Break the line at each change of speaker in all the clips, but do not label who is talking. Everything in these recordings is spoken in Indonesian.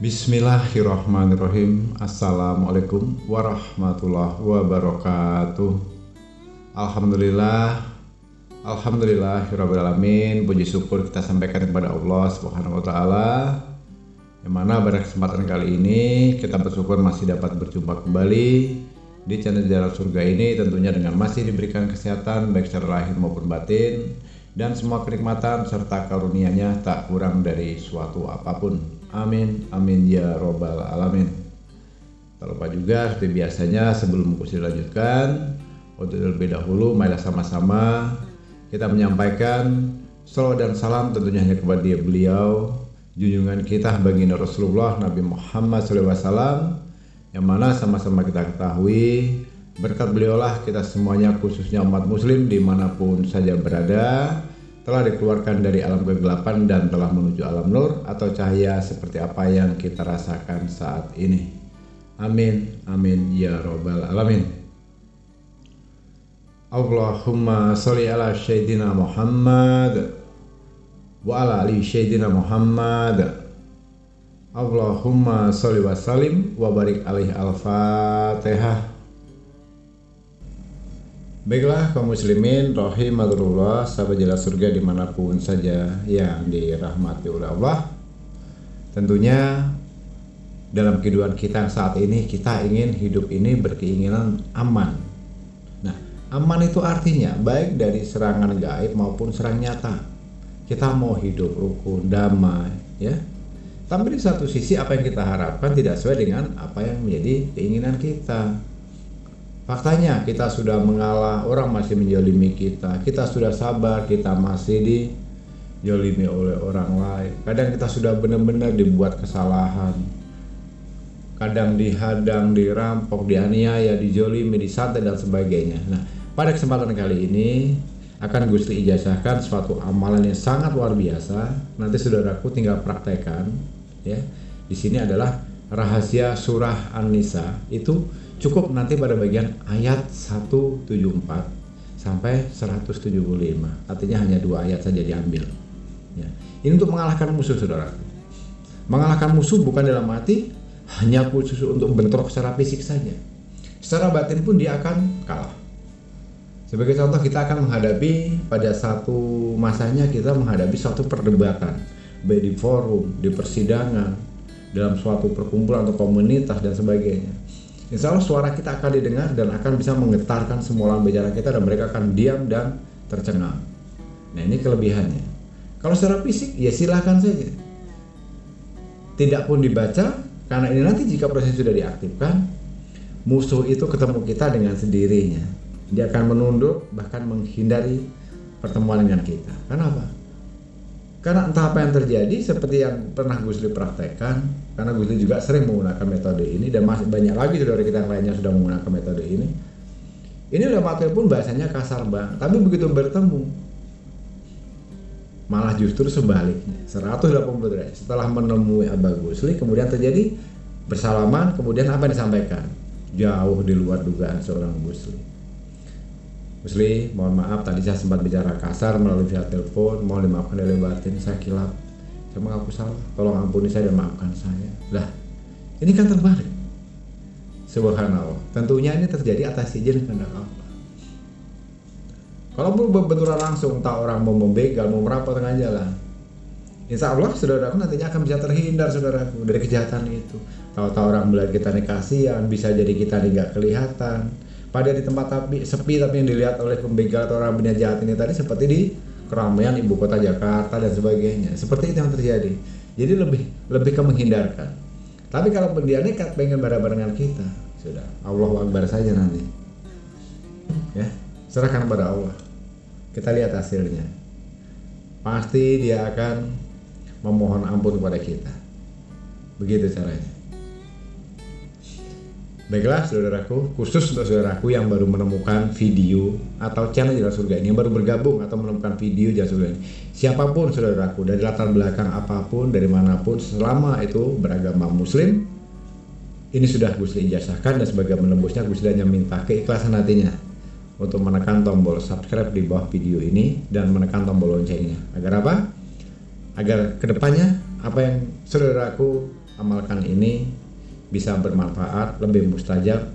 Bismillahirrahmanirrahim. Assalamualaikum warahmatullahi wabarakatuh. Alhamdulillahirrabbilalamin. Puji syukur kita sampaikan kepada Allah Subhanahu wa ta'ala, yang mana pada kesempatan kali ini kita bersyukur masih dapat berjumpa kembali di channel Jalan Surga ini, tentunya dengan masih diberikan kesehatan baik secara lahir maupun batin, dan semua kenikmatan serta karunia-Nya tak kurang dari suatu apapun. Amin, amin ya robbal alamin. Tak lupa juga seperti biasanya, sebelum kursi dilanjutkan, untuk terlebih dahulu marilah sama-sama kita menyampaikan salawat dan salam tentunya hanya kepada beliau, junjungan kita baginda Rasulullah Nabi Muhammad SAW, yang mana sama-sama kita ketahui berkat beliaulah kita semuanya, khususnya umat muslim dimanapun saja berada, telah dikeluarkan dari alam kegelapan dan telah menuju alam nur atau cahaya seperti apa yang kita rasakan saat ini. Amin, amin ya robbal alamin. Allahumma sholli ala sayyidina Muhammad wa ala ali sayyidina Muhammad. Allahumma sholli wa sallim wa barik alaihi. Al-Fatihah. Baiklah kaum muslimin rahimakumullah, sahabat Jalan Surga dimanapun saja yang dirahmati oleh Allah. Tentunya dalam kehidupan kita saat ini, kita ingin hidup ini berkeinginan aman. Nah, aman itu artinya baik dari serangan gaib maupun serang nyata. Kita mau hidup rukun, damai, ya. Tapi di satu sisi apa yang kita harapkan tidak sesuai dengan apa yang menjadi keinginan kita. Faktanya kita sudah mengalah, orang masih menjolimi kita. Kita sudah sabar, kita masih dijolimi oleh orang lain. Kadang kita sudah benar-benar dibuat kesalahan. Kadang dihadang, dirampok, dianiaya, dijolimi, disantet dan sebagainya. Nah, pada kesempatan kali ini akan Gusti ijazahkan suatu amalan yang sangat luar biasa. Nanti saudaraku tinggal praktekkan, ya. Di sini adalah rahasia surah An-Nisa. Itu cukup nanti pada bagian ayat 174 sampai 175. Artinya hanya 2 ayat saja diambil, ya. Ini untuk mengalahkan musuh, saudara. Mengalahkan musuh bukan dalam arti hanya khusus untuk bentrok secara fisik saja. Secara batin pun dia akan kalah. Sebagai contoh, kita akan menghadapi pada satu masanya kita menghadapi suatu perdebatan, baik di forum, di persidangan, dalam suatu perkumpulan atau komunitas dan sebagainya. Insya Allah suara kita akan didengar dan akan bisa menggetarkan semua lawan bicara kita, dan mereka akan diam dan tercengang. Nah, ini kelebihannya. Kalau secara fisik ya silahkan saja, tidak pun dibaca, karena ini nanti jika proses sudah diaktifkan, musuh itu ketemu kita dengan sendirinya. Dia akan menunduk, bahkan menghindari pertemuan dengan kita. Kenapa? Karena entah apa yang terjadi, seperti yang pernah Gusli praktekkan, karena Gusli juga sering menggunakan metode ini, dan masih banyak lagi saudara kita yang lainnya sudah menggunakan metode ini. Ini udah materi pun bahasanya kasar banget, tapi begitu bertemu, malah justru sebaliknya, 180 derajat. Setelah menemui Abah Gusli, kemudian terjadi bersalaman, kemudian apa yang disampaikan? Jauh di luar dugaan seorang Gusli. Gusli, mohon maaf tadi saya sempat bicara kasar melalui via telepon, mohon dimaafkan dari batin, saya kilap, saya mengaku salah, tolong ampuni saya dan maafkan saya. Lah, ini kan terbalik. Subhanallah. Tentunya ini terjadi atas izin kehendak Allah. Kalau berbenturan langsung, tak orang mau membegal, mau merapat tengah jalan, insya Allah saudaraku nantinya akan bisa terhindar, saudaraku, dari kejahatan itu. Tahu-tahu orang melihat kita nih kasihan, bisa jadi kita nih gak kelihatan. Pada di tempat sepi tapi yang dilihat oleh pembegal atau orang berniat jahat ini tadi seperti di keramaian ibu kota Jakarta dan sebagainya. Seperti itu yang terjadi. Jadi lebih ke menghindarkan. Tapi kalau dia nekat pengen bareng-barengan kita, sudah Allahu Akbar saja nanti. Ya, serahkan kepada Allah. Kita lihat hasilnya. Pasti dia akan memohon ampun kepada kita. Begitu caranya. Baiklah saudaraku, khusus untuk saudaraku yang baru menemukan video atau channel Jalan Surga ini, yang baru bergabung atau menemukan video Jalan Surga ini, siapapun saudaraku, dari latar belakang apapun, dari manapun, selama itu beragama muslim, ini sudah Gusli ijazahkan, dan sebagai menembusnya Gusli hanya minta keikhlasan hatinya untuk menekan tombol subscribe di bawah video ini dan menekan tombol loncengnya. Agar apa? Agar kedepannya apa yang saudaraku amalkan ini bisa bermanfaat, lebih mustajab,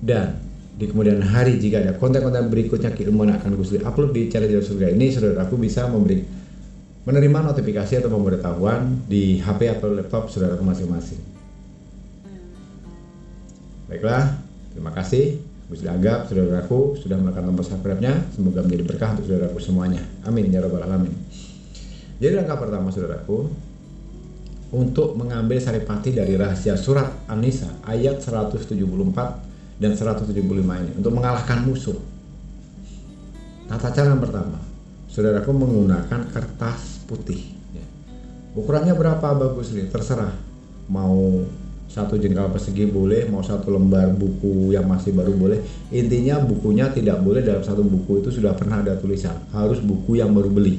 dan di kemudian hari jika ada konten-konten berikutnya keilmuan akan Gusli upload di channel Jalan Surga ini, saudaraku bisa menerima notifikasi atau pemberitahuan di HP atau laptop saudaraku masing-masing. Baiklah, terima kasih Gusli anggap saudaraku sudah menekan tombol subscribe-nya. Semoga menjadi berkah untuk saudaraku semuanya. Amin ya rabbal alamin. Jadi langkah pertama saudaraku, untuk mengambil saripati dari rahasia surat An-Nisa ayat 174 dan 175 ini untuk mengalahkan musuh. Tata cara yang pertama, saudaraku menggunakan kertas putih. Ukurannya berapa bagus nih? Terserah. Mau satu jengkal persegi boleh, mau satu lembar buku yang masih baru boleh. Intinya bukunya tidak boleh dalam satu buku itu sudah pernah ada tulisan. Harus buku yang baru beli.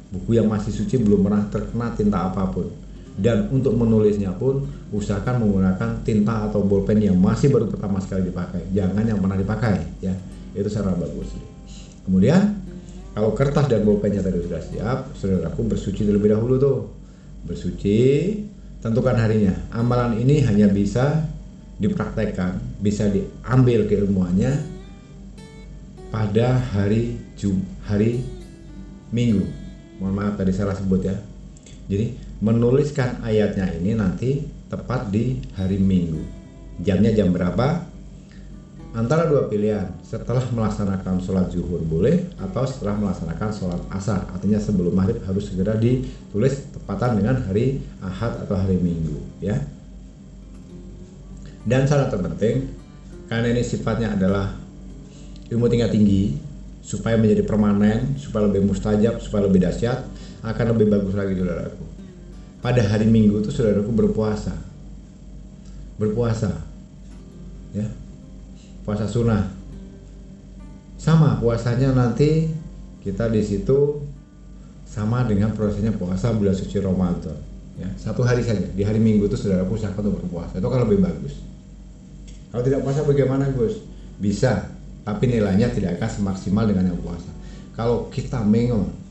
Buku yang masih suci, belum pernah terkena tinta apapun. Dan untuk menulisnya pun usahakan menggunakan tinta atau bolpen yang masih baru pertama sekali dipakai, jangan yang pernah dipakai ya, itu cara bagus. Kemudian kalau kertas dan bolpennya tadi sudah siap, saudaraku bersuci terlebih dahulu tuh, bersuci, tentukan harinya. Amalan ini hanya bisa dipraktekkan, bisa diambil keilmuannya pada hari Minggu. Mohon maaf tadi salah sebut ya. Jadi menuliskan ayatnya ini nanti tepat di hari Minggu. Jamnya jam berapa? Antara dua pilihan, setelah melaksanakan sholat zuhur boleh, atau setelah melaksanakan sholat asar. Artinya sebelum maghrib harus segera ditulis tepatan dengan hari Ahad atau hari Minggu ya. Dan syarat terpenting, karena ini sifatnya adalah ilmu tingkat tinggi, supaya menjadi permanen, supaya lebih mustajab, supaya lebih dahsyat, akan lebih bagus lagi saudaraku. Pada hari Minggu itu saudaraku berpuasa ya, puasa sunnah. Sama puasanya nanti kita di situ sama dengan prosesnya puasa bulan suci Ramadan ya, satu hari saja di hari Minggu itu saudaraku usahakan untuk berpuasa, itu akan lebih bagus. Kalau tidak puasa bagaimana Gus? Bisa, tapi nilainya tidak akan semaksimal dengan yang puasa. Kalau kita mengong,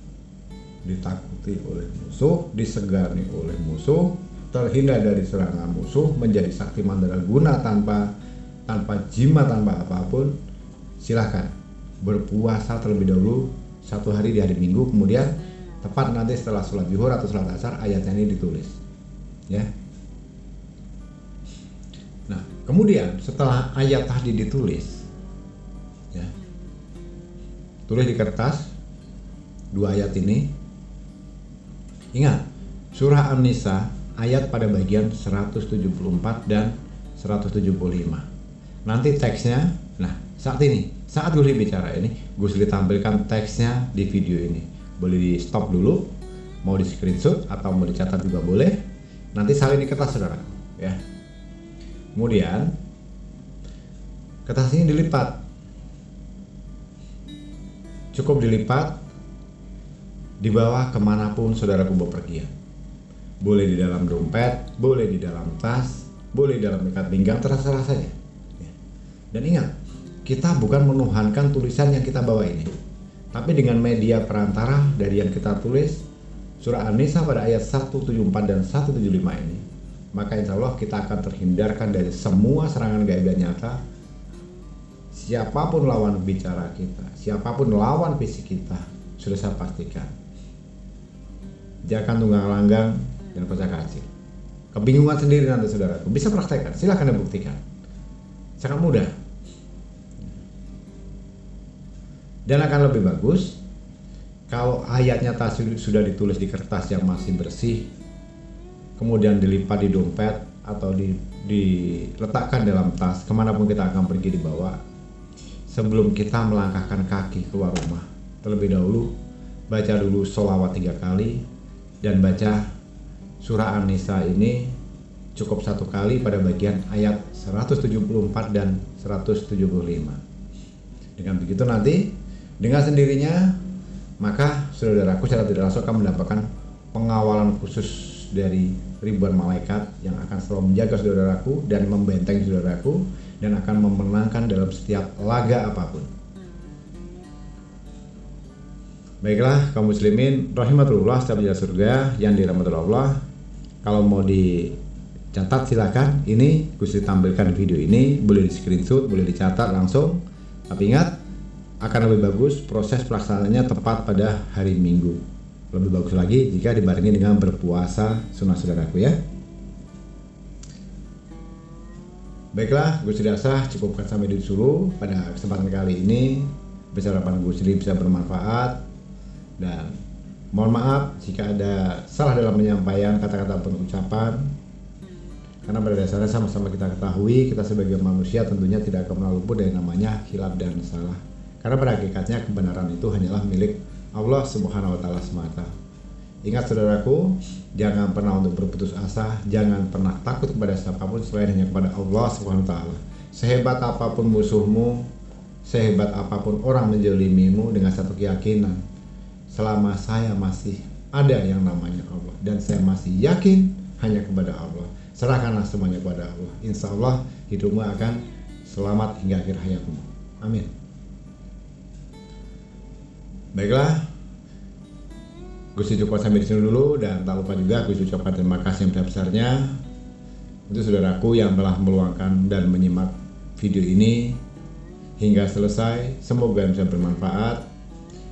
ditakuti oleh musuh, disegani oleh musuh, terhindar dari serangan musuh, menjadi sakti mandraguna tanpa jimat, tanpa apapun, silahkan berpuasa terlebih dahulu satu hari di hari Minggu, kemudian tepat nanti setelah sholat zuhur atau sholat asar ayatnya ini ditulis ya. Nah kemudian setelah ayat tadi ditulis ya, tulis di kertas dua ayat ini. Ingat, surah An-Nisa ayat pada bagian 174 dan 175. Nanti teksnya, nah saat Gusli bicara ini, Gusli tampilkan teksnya di video ini. Boleh di stop dulu, mau di screenshot atau mau dicatat juga boleh. Nanti salin di kertas saudara ya. Kemudian kertas ini dilipat. Cukup dilipat, dibawa kemanapun saudaraku bepergian. Boleh di dalam dompet, boleh di dalam tas, boleh di dalam ikat pinggang, terserah saja. Dan ingat, kita bukan menuhankan tulisan yang kita bawa ini, tapi dengan media perantara dari yang kita tulis, surah An-Nisa pada ayat 174 dan 175 ini, maka insya Allah kita akan terhindarkan dari semua serangan gaib dan nyata. Siapapun lawan bicara kita, siapapun lawan fisik kita, sudah saya pastikan jangan tunggang langgang dan kocak kacir. Kebingungan sendiri nanti saudaraku, bisa praktekkan, silahkan dibuktikan, sangat mudah. Dan akan lebih bagus kalau ayatnya sudah ditulis di kertas yang masih bersih, kemudian dilipat di dompet atau diletakkan dalam tas kemanapun kita akan pergi dibawa. Sebelum kita melangkahkan kaki keluar rumah, terlebih dahulu baca dulu sholawat 3 kali dan baca surah An-Nisa ini cukup satu kali pada bagian ayat 174 dan 175. Dengan begitu nanti dengan sendirinya maka saudaraku secara tidak langsung akan mendapatkan pengawalan khusus dari ribuan malaikat yang akan selalu menjaga saudaraku dan membentengi saudaraku dan akan memenangkan dalam setiap laga apapun. Baiklah kaum muslimin rahimatullah sahabat surga yang dirahmati Allah, kalau mau dicatat silakan. Ini Gusti tampilkan video ini, boleh di screenshot, boleh dicatat langsung. Tapi ingat, akan lebih bagus proses pelaksanaannya tepat pada hari Minggu. Lebih bagus lagi jika dibarengi dengan berpuasa sunnah saudaraku ya. Baiklah, Gusti Dasah cukupkan sampai di dulu pada kesempatan kali ini. Berharapan Gusti bisa bermanfaat dan mohon maaf jika ada salah dalam penyampaian kata-kata pengucapan. Karena pada dasarnya sama-sama kita ketahui kita sebagai manusia tentunya tidak akan pernah luput dari namanya khilaf dan salah. Karena pada hakikatnya kebenaran itu hanyalah milik Allah Subhanahu wa taala semata. Ingat saudaraku, jangan pernah untuk berputus asa, jangan pernah takut kepada siapapun selain hanya kepada Allah Subhanahu wa taala. Sehebat apapun musuhmu, sehebat apapun orang menjolimimu, dengan satu keyakinan, selama saya masih ada yang namanya Allah dan saya masih yakin hanya kepada Allah, serahkanlah semuanya kepada Allah. Insya Allah hidupmu akan selamat hingga akhir hayatmu. Amin. Baiklah, Gusti cukup sampai di sini dulu, dan tak lupa juga Gusti ucapkan terima kasih yang besar-besarnya untuk saudaraku yang telah meluangkan dan menyimak video ini hingga selesai. Semoga bisa bermanfaat.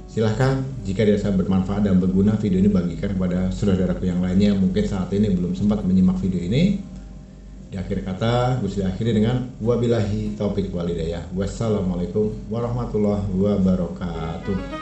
Silahkan jika dirasa bermanfaat dan berguna video ini bagikan kepada saudaraku yang lainnya yang mungkin saat ini belum sempat menyimak video ini. Di akhir kata Gusti akhiri dengan wabillahi taufik wal hidayah. Wassalamualaikum warahmatullahi wabarakatuh.